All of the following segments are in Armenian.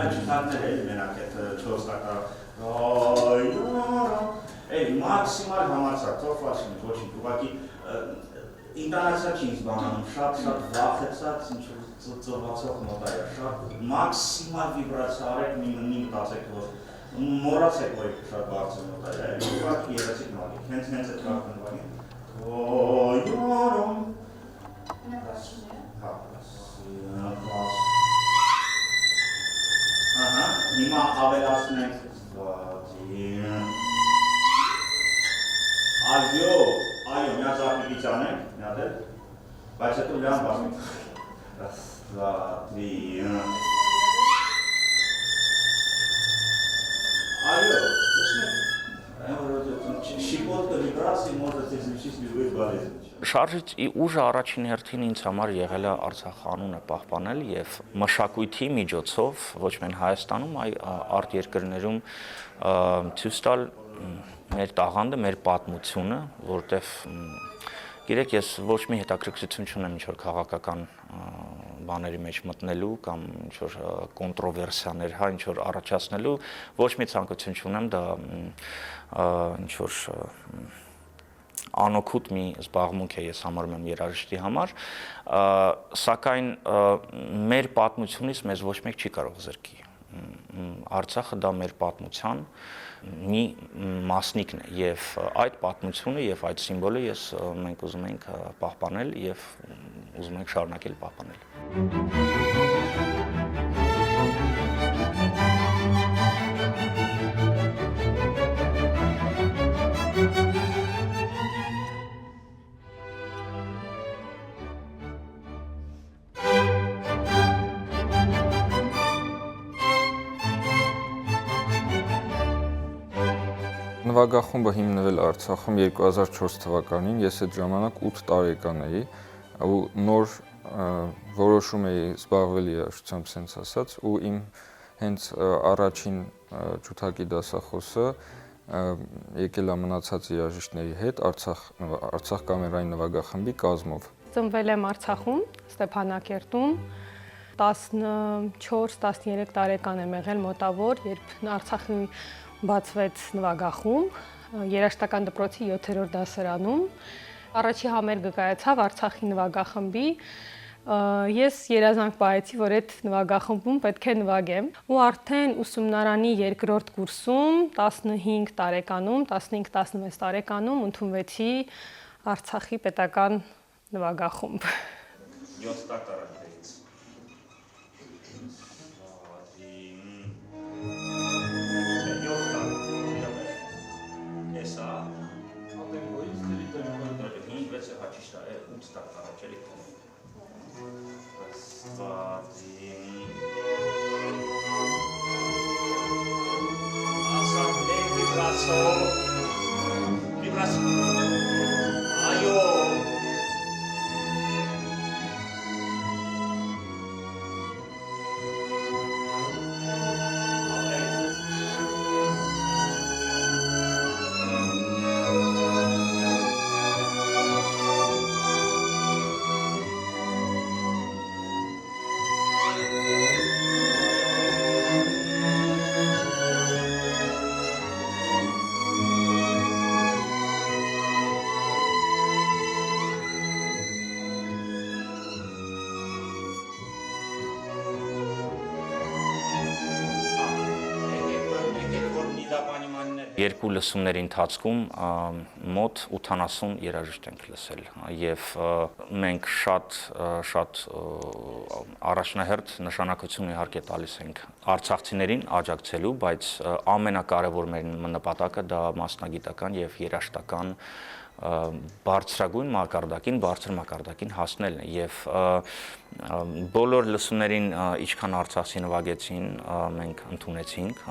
չթարներ էլի մենակ այդ 4 տակա մաքսիմալ համացած, ֆլաշին, ոչինչ, ուղղակի ինտոնացիա չի ինձ բանանում, շատ վախեցած, ինչ-որ ծվացող նոտա է, շատ մաքսիմալ վիբրացիա արեք, մի մտածեք, որ մոռացեք, որ շատ բարձր նոտա է, ուղղակի երեցիք նվագեք, հենց այդ կարգը նվագեք, հիմա ավելացնենք այո, միած արկիպից անենք, միատ էլ, բայց հետո լյան բասնենք, այո, շիպոտը վիբրասի մոզը տեզնիչից լյուգույր բալեզն Շարժիչ ուժը առաջին հերթին ինձ համար եղել է Արցախ անունը պահպանել եւ մշակույթի միջոցով ոչ միայն Հայաստանում, այլ արտերկրներում ցույց տալ մեր տաղանդը, մեր պատմությունը, որտեվ գիտեք, ես ոչ մի հետաքրքրություն չունեմ ինչ որ քաղաքական բաների մեջ մտնելու կամ ինչ որ կոնտրովերսիաներ, հա, ինչ որ առաջացնելու, ոչ մի ցանկություն չունեմ դա ինչ որ անօգուտ մի զբաղմունք է ես համարում եմ երաժշտի համար, սակայն մեր պատմությունից մեզ ոչ մեկ չի կարող զրկի։ Արցախը դա մեր պատմության մի մասնիկն է եւ այդ պատմությունը եւ այդ սիմվոլը մենք ուզում ենք պահպանել եւ ուզում ենք շարունակել պահպանել։ Նվագախումբը հիմնվել Արցախում 2004 թվականին, ես այդ ժամանակ 8 տարեկան էի ու նոր որոշում էի զբաղվել երաժշտությամբ սենց ասած ու իմ հենց առաջին ջութակի դասախոսը եկել է մնացած երաժիշտների հետ Արցախ կամերային նվագախմբի կազմով։ Ծնվել եմ Արցախում, Ստեփանակերտում, 14-13 տարեկան եմ եղել մոտավոր, երբ Արցախի բացվեց նվագախումբ, երաժշտական դպրոցի 7-րդ դասարանում, առաջի համերգը կայացավ Արցախի նվագախմբի, ես երազանք պահեցի, որ այդ նվագախմբում պետք է նվագեմ ու արդեն ուսումնարանի երկրորդ կուրսում 15 տարեկանում, 15-16 տարեկանում ընդունվեցի Արցախի պետական նվագախումբ։ 7 տակարաններից Երկու լսումների ընթացքում մոտ 80 երաժիշտ ենք լսել եւ մենք շատ առաջնահերթ նշանակություն իհարկե տալիս ենք արցախցիներին աջակցելու, բայց ամենակարևոր մեր նպատակը դա մասնագիտական եւ երաժշտական բարձրագույն բարձր մակարդակին հասնելն է եւ բոլոր լսումներին ինչքան արցախցի նվագեցին մենք ընդունեցինք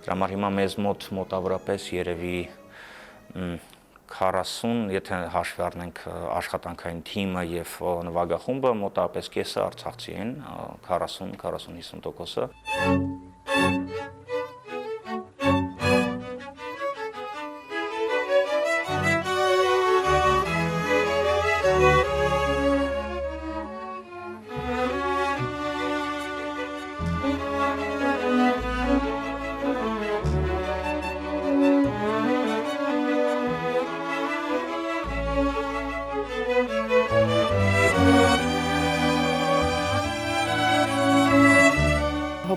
դրա համար հիմա մեզ մոտավորապես երևի 40, եթե հաշվի առնենք աշխատանքային թիմը եւ նվագախումբը, մոտավորապես կեսը արցախցի են, 40-50%-ը։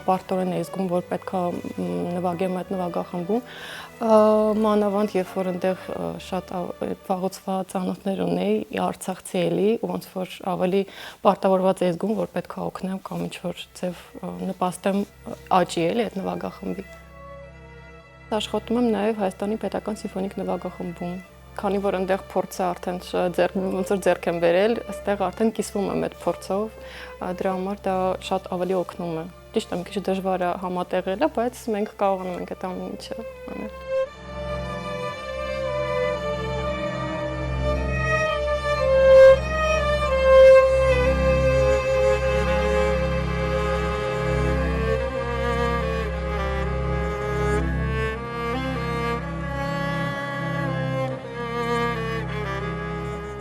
պարտորեն էի զգում, որ պետքա նվագեմ այդ նվագախմբում, մանավանդ երբ որ այնտեղ շատ վաղուցված ծանոթներ ունեի, արցախցի էլի, ոնց որ ավելի պարտավորված էի զգում, որ պետքա օգնեմ կամ ինչ-որ ձև նպաստեմ աճի էլի այդ նվագախմբի։ Աշխատում եմ նաև Հայաստանի պետական սիմֆոնիկ նվագախմբում, քանի որ այնտեղ փորձը արդեն ոնց որ ձեռք եմ բերել, այստեղ արդեն կիսվում եմ այդ փորձով, դրա համար դա շատ ավելի օգնում է։ Ճիշտ է, մի քիչ դժվար է համատեղելը, բայց մենք կարողանում ենք այդ ամեն ինչը անել։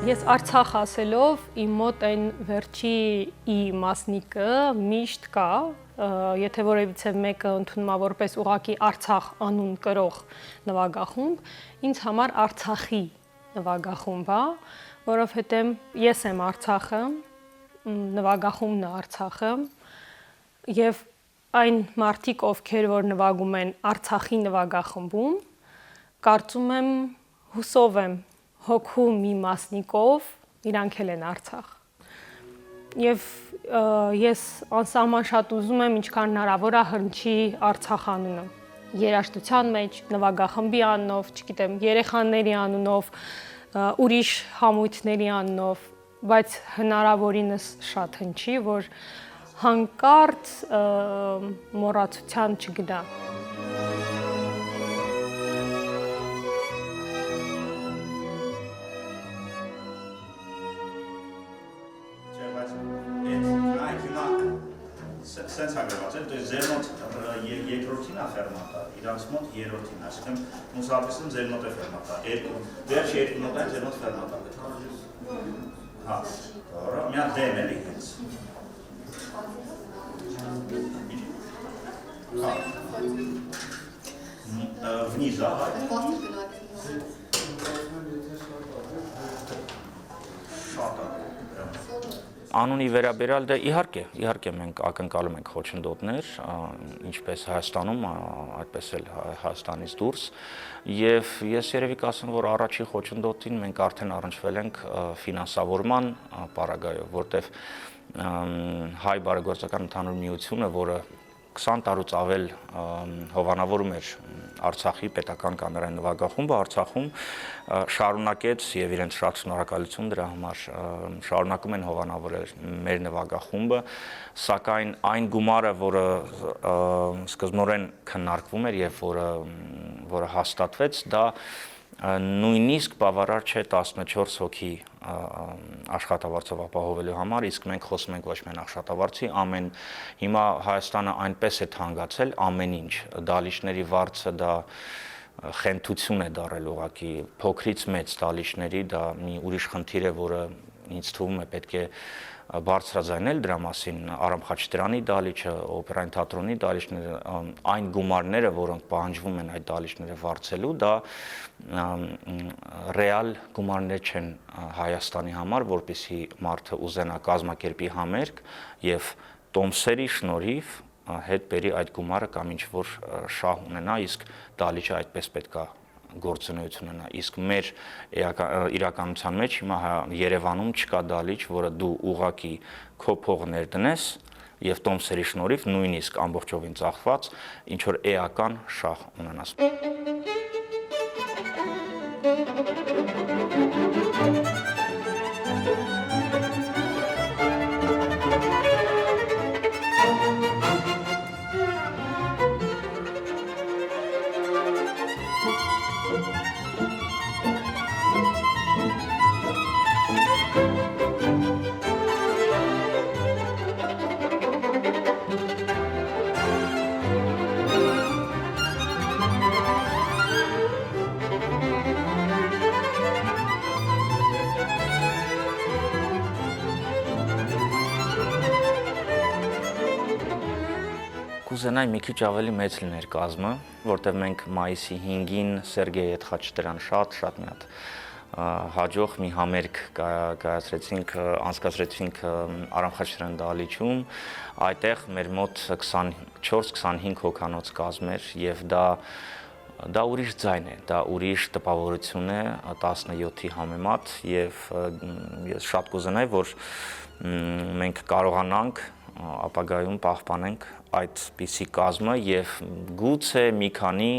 Ես Արցախ ասելով իմ մոտ այն վերջի ի մասնիկը միշտ կա, եթե որևիցե մեկը ընդունում է որպես ուղղակի Արցախ անուն կրող նվագախումբ, ինձ համար Արցախի նվագախումբ է, որովհետև ես եմ Արցախը, նվագախումբն է Արցախը, եւ այն մարդիկ, ովքեր որ նվագում են Արցախի նվագախմբում, կարծում եմ, հուսով եմ հոգու մի մասնիկով իրանք էլ են Արցախ։ Եվ ես անսահման շատ ուզում եմ ինչքան հնարավոր է հնչի Արցախ անունը։ Երաժշտության մեջ, նվագախմբի անունով, չգիտեմ, երեխաների անունով, ուրիշ համույթների անունով, բայց հնարավորինս շատ հնչի, որ հանկարծ մոռացության չգնա։ Սենց հագրված են, ձեր մոտ երկրորդին է ֆերմատա, իրանց մոտ երրորդին, այսինքն մուսապիսում ձեր մոտ է ֆերմատա, վերջ երկու նոտային ձեր մոտ ֆերմատա պետք։ Հա, դորա, մի հատ դեմ էլի հենց։ Հա, վնիզա, շատ է։ Անունի վերաբերյալ դե իհարկե մենք ակնկալում ենք խոչընդոտներ, ինչպես Հայաստանում, այդպես էլ Հայաստանից դուրս, եւ ես երևի կասեմ, որ առաջի խոչընդոտին մենք արդեն առնչվել ենք ֆինանսավորման պարագայով, որտեվ Հայ բարեգործական ընդհանուր միությունը, որը 20 տարուց ավել հովանավորում էր Արցախի պետական կամերային նվագախումբը Արցախում շարունակեց եւ իրենց շատ շնորհակալություն դրա համար շարունակում են հովանավորել մեր նվագախումբը, սակայն այն գումարը, որը սկզբնորեն քննարկվում էր եւ որը հաստատվեց, դա նույնիսկ բավարար չէ 14 հոգի աշխատավարձով ապահովելու համար, իսկ մենք խոսում ենք ոչ միայն աշխատավարձի, հիմա Հայաստանը այնպես է թանկացել ամեն ինչ, դալիճների վարձը դա խենթություն է դարել ուղղակի, փոքրից մեծ դալիճների, դա մի ուրիշ խնդիր է, որը ինձ թվում է պետք է բարձրաձայնել դրա մասին, Արամ Խաչատրյանի դալիճը, օպերային թատրոնի դալիճները, այն գումարները, որոնք պահանջվում են այդ դալիճները վարձելու, դա ռեալ գումարներ չեն Հայաստանի համար, որպեսզի մարդը ուզենա կազմակերպի համերգ եւ տոմսերի շնորհիվ հետ բերի այդ գումարը կամ ինչ որ շահ ունենա, իսկ դալիճը այդպես պետքա գործունեություն ունենա, իսկ մեր իրականության մեջ հիմա Երևանում չկա դալիճ, որը դու ուղակի քո փող ներդնես եւ տոմսերի շնորհիվ նույնիսկ ամբողջովին ծախված ինչ որ էական շահ ունենաս։ Կուզենայի մի քիչ ավելի մեծ լիներ կազմը, որտեղ մենք մայիսի 5-ին Սերգեյ Խաչատրյան շատ մի հատ հաջող մի համերգ անցկացրեցինք Արամ Խաչատրյան դահլիճում, այդտեղ մեր մոտ 24-25 հոգանոց կազմ էր եւ դա ուրիշ ձայն է, դա ուրիշ տպավորություն է 17-ի համեմատ եւ ես շատ կուզենայի, որ մենք կարողանանք ապագայում պահպանենք այդպիսի կազմը եւ գուցե մի քանի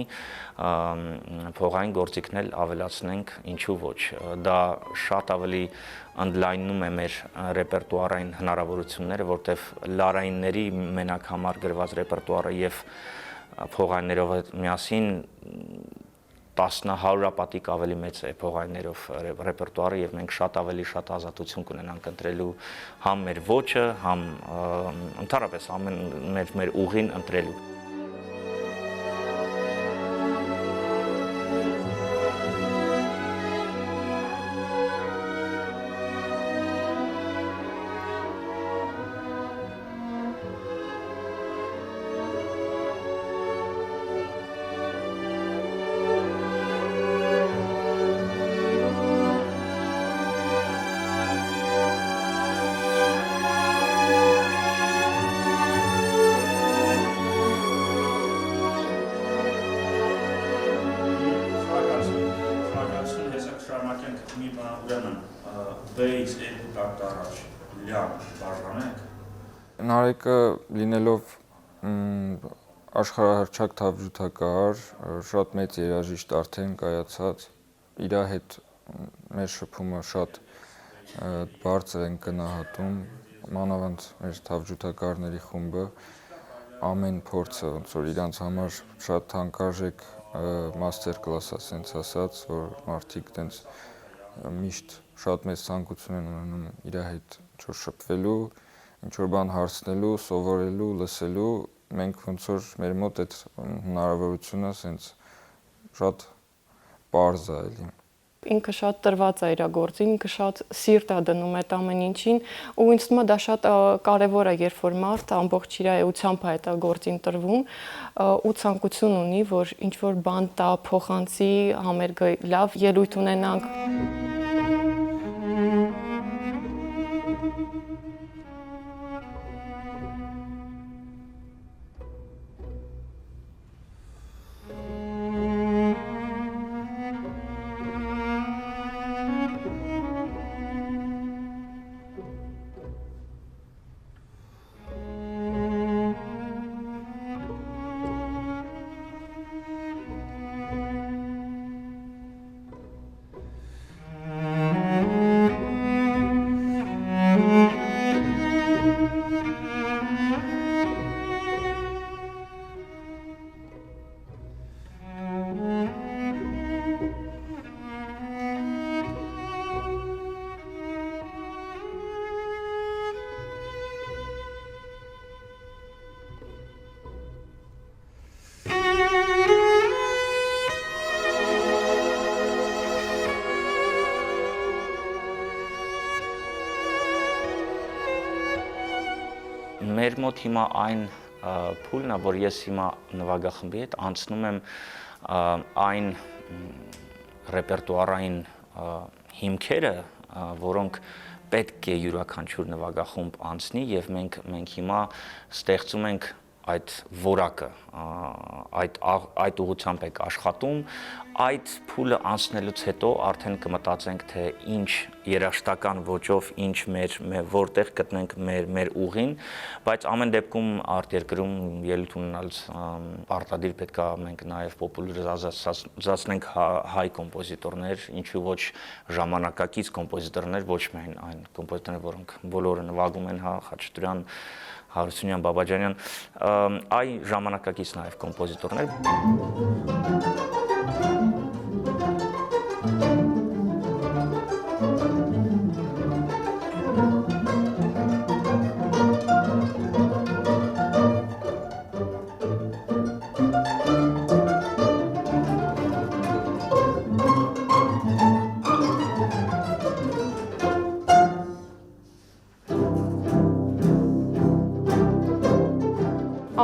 փողային գործիքներ ավելացնենք, ինչու ոչ։ Դա շատ ավելի ընդլայնում է մեր ռեպերտուարային հնարավորությունները, որտեղ լարայինների մենակ համար գրված ռեպերտուարը եւ փողայիններով միասին 10-100-պատիկ ավելի մեծ է փողայիններով ռեպերտուարը եւ մենք շատ ազատություն կունենանք ընտրելու համ մեր ոճը, համ ընդհանրապես ամեն մեր ուղին ընտրելու։ Նարեկը լինելով աշխարհահռչակ թավջութակահար, շատ մեծ երաժիշտ արդեն կայացած, իր հետ մեր շփումը շատ բարձր են գնահատում, մանավանդ մեր թավջութակահարների խումբը ամեն փորձը ոնց որ իրանց համար շատ թանկարժեք մաստեր կլաս է ասենց ասած, որ մարդիկ տենց միշտ շատ մեծ ցանկություն են ունենում իր հետ ինչ-որ շփվելու, ինչ-որ բան հարցնելու, սովորելու, լսելու, մենք ոնց որ մեր մոտ այդ հնարավորությունը ասենց շատ պարզ է էլի։ Ինքը շատ տրված է իր գործին, ինքը շատ սիրտ է դնում այդ ամեն ինչին, ու ինձ թվում է դա շատ կարևոր է, երբ որ մարդը ամբողջ իր էությամբ է այդ գործին տրվում ու ցանկություն ունի, որ ինչ-որ բան տա, փոխանցի, համերգը լավ ելույթ ունենանք։ Մեր մոտ հիմա այն փուլն է, որ ես հիմա նվագախմբի հետ անցնում եմ այն ռեպերտուարային հիմքերը, որոնք պետք է յուրաքանչյուր նվագախումբ անցնի եւ մենք հիմա ստեղծում ենք այդ որակը, այդ ուղղությամբ եք աշխատում, այդ փուլը անցնելուց հետո արդեն կմտածենք, թե ինչ երաժշտական ոճով, ինչ որտեղ գտնենք մեր ուղին, բայց ամեն դեպքում արտերկրում ելույթ ունենալուց պարտադիր պետք է մենք նաև պոպուլարիզացնենք հայ կոմպոզիտորներ, ինչու ոչ ժամանակակից կոմպոզիտորներ, ոչ միայն այն կոմպոզիտորներ, որոնք բոլորը նվագում են, Խաչատրյան, Հարությունյան, Բաբաջանյան, այ ժամանակակից նաև կոմպոզիտորներ։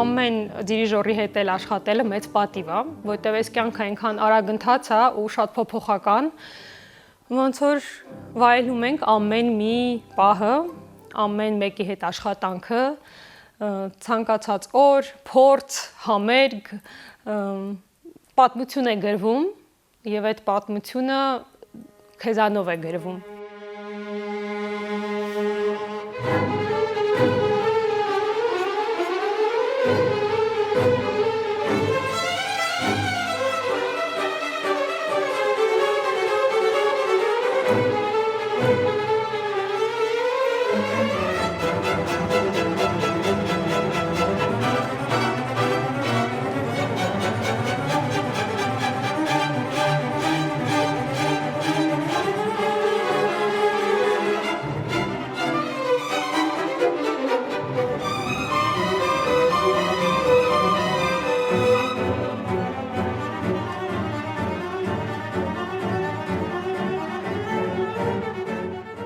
Ամեն դիրիժորի հետ էլ աշխատելը մեծ պատիվ է, որտեղ այս կյանքը այնքան արագ ընթաց է ու շատ փոփոխական, Ոնց որ վայելում ենք ամեն մի պահը, ամեն մեկի հետ աշխատանքը, ցանկացած օր, փորձ, համերգ, պատմություն է գրվում եւ այդ պատմությունը քեզանով է գրվում։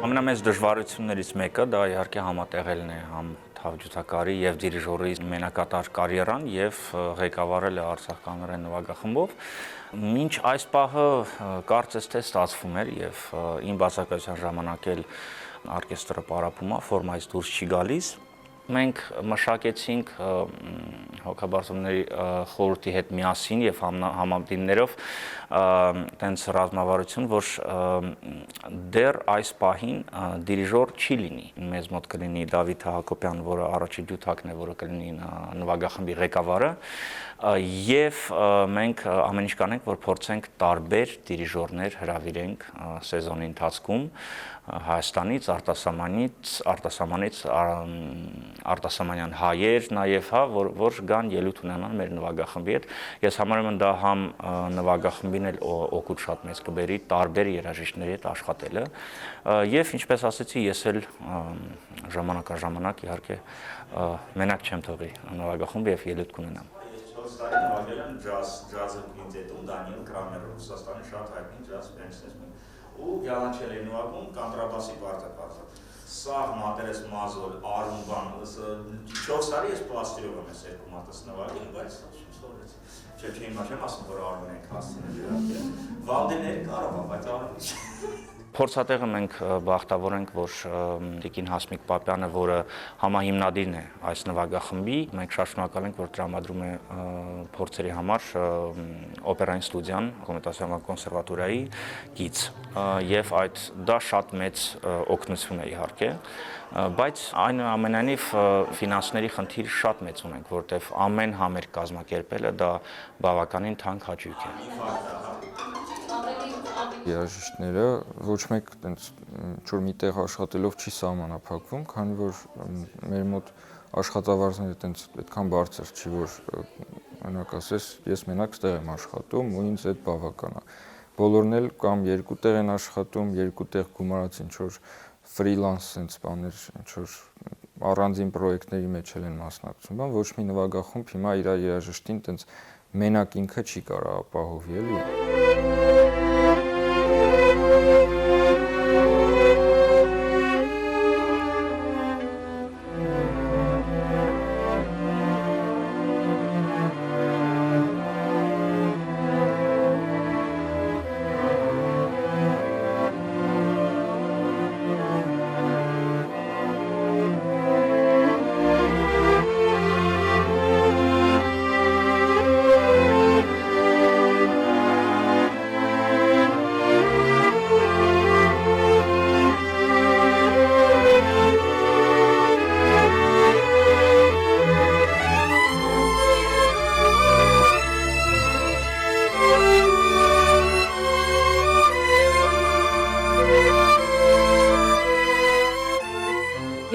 Ամենամեծ դժվարություններից մեկը դա իհարկե համատեղելն է համ թավջութակարի եւ դիրիժորի մենակատար կարիերան եւ ղեկավարել է Արցախ կամերային նվագախմբով։ Մինչ այս պահը կարծես թե ստացվում էր եւ իմ բացակայության ժամանակ էլ օրկեստրը պարապում է, ֆորմայից դուրս չի գալիս։ Մենք մշակեցինք հոգաբարձուների խորհրդի հետ միասին եւ համամտիններով տենց ռազմավարություն, որ դեռ այս պահին դիրիժոր չի լինի։ Մեզ մոտ կլինի Դավիթ Հակոբյան, որը առաջի դյութակն է, որը կլինի նվագախմբի ղեկավարը, եւ մենք ամեն ինչ կանենք, որ փորձենք տարբեր դիրիժորներ հրավիրենք սեզոնի ընթացքում Հայաստանից, արտասահմանից արտասահմանյան հայեր նաև, որ գան ելույթ ունենան մեր նվագախմբի հետ։ Ես համարում եմ դա համ նվագախմբին էլ օգուտ շատ մեծ կբերի տարբեր երաժիշտների հետ աշխատելը, եւ ինչպես ասեցի, ես էլ ժամանակ իհարկե մենակ չեմ թողի նվագախումբը եւ ելույթ կունենամ։ Ես 4 տարի նվագել եմ ջազը կվինտետում Դանիել Կրամերը, Ռուսաստանի շատ հայտնի ջազ պիանիստ ու վիոլոնչել էի նվագում, կանտրաբասի պարտը։ Սաղ, մատերես, մազոր, արումբան, 4 տարի ես պլաստիրով եմ ես երկու մատս նվագել, բայց սովորեցի։ Չեմ ասում, որ արումն ենք հասցնել, վալդեներ կարող եմ, բայց արումն չի։ Փորձատեղը մենք բախտավոր ենք, որ Տիկին Հասմիկ Պապյանը, որը համահիմնադիրն է այս նվագախմբի, մենք շատ շնորհակալ ենք, որ տրամադրում է փորձերի համար օպերային ստուդիան Կոմիտասիոնալ կոնսերվատորիայի գիծ, եւ դա շատ մեծ օգնություն է իհարկե, բայց այնուամենայնիվ ֆինանսների խնդիր շատ մեծ ունենք, որտեղ ամեն համերգ կազմակերպելը դա բավականին թանկ հաճույք է։ Երաժիշտները ոչ մեկ տենց ինչ-որ մի տեղ աշխատելով չի սահմանափակվում, քանի որ մեր մոտ աշխատավարձները տենց այդքան բարձր չի, որ օրինակ ասես ես մենակ ստեղ եմ աշխատում ու ինձ այդ բավական է։ Բոլորն էլ կամ երկու տեղ են աշխատում, երկու տեղ գումարած ինչ-որ ֆրիլանս sense բաներ, ինչ-որ առանձին պրոյեկտների մեջ են մասնակցում, բան ոչ մի նվագախումբ հիմա իր երաժշտին տենց մենակ ինքը չի կարող ապահովի, էլի։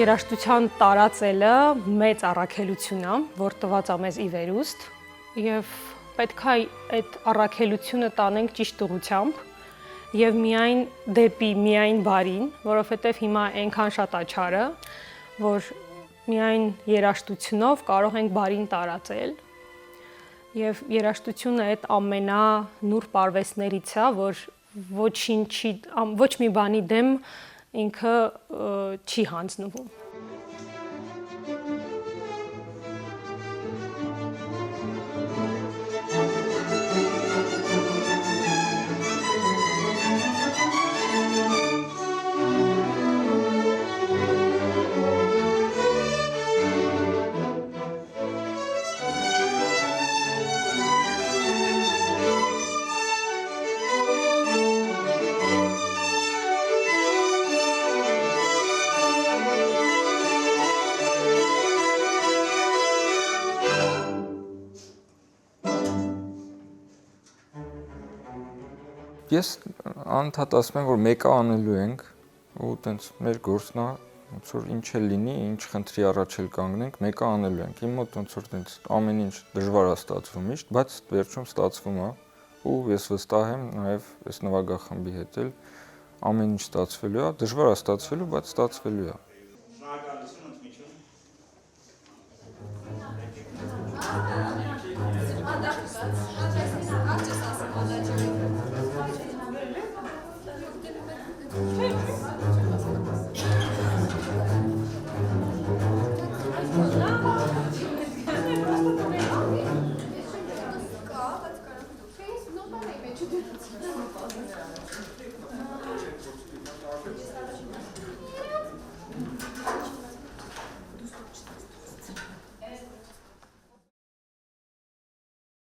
Երաժշտության տարածելը մեծ առաքելություն է, որ տված է մեզ ի վերուստ, եւ պետք է այդ առաքելությունը տանենք ճիշտ ուղղությամբ եւ միայն դեպի միայն բարին, որովհետեւ հիմա այնքան շատ է չարը, որ միայն երաժշտությունով կարող ենք բարին տարածել։ Եվ երաժշտությունը այդ ամենանուրբ արվեստներից է, որ ոչ մի բանի դեմ ինքը չի հանձնվում։ Ես անընդհատ ասում եմ, որ մեկը անելու ենք ու տենց մեր գործն է, ոնց որ ինչ էլ լինի, ինչ խնդրի առաջ էլ կանգնենք, մեկը անելու ենք։ Իմ մոտ ոնց որ տենց ամեն ինչ դժվար է ստացվում միշտ, բայց վերջում ստացվում է ու ես վստահ եմ նաև այս նվագախմբի հետ էլ ամեն ինչ ստացվելու է, դժվար է ստացվելու, բայց ստացվելու է։ Շնորհակալություն ընդմիջում։ Չէ,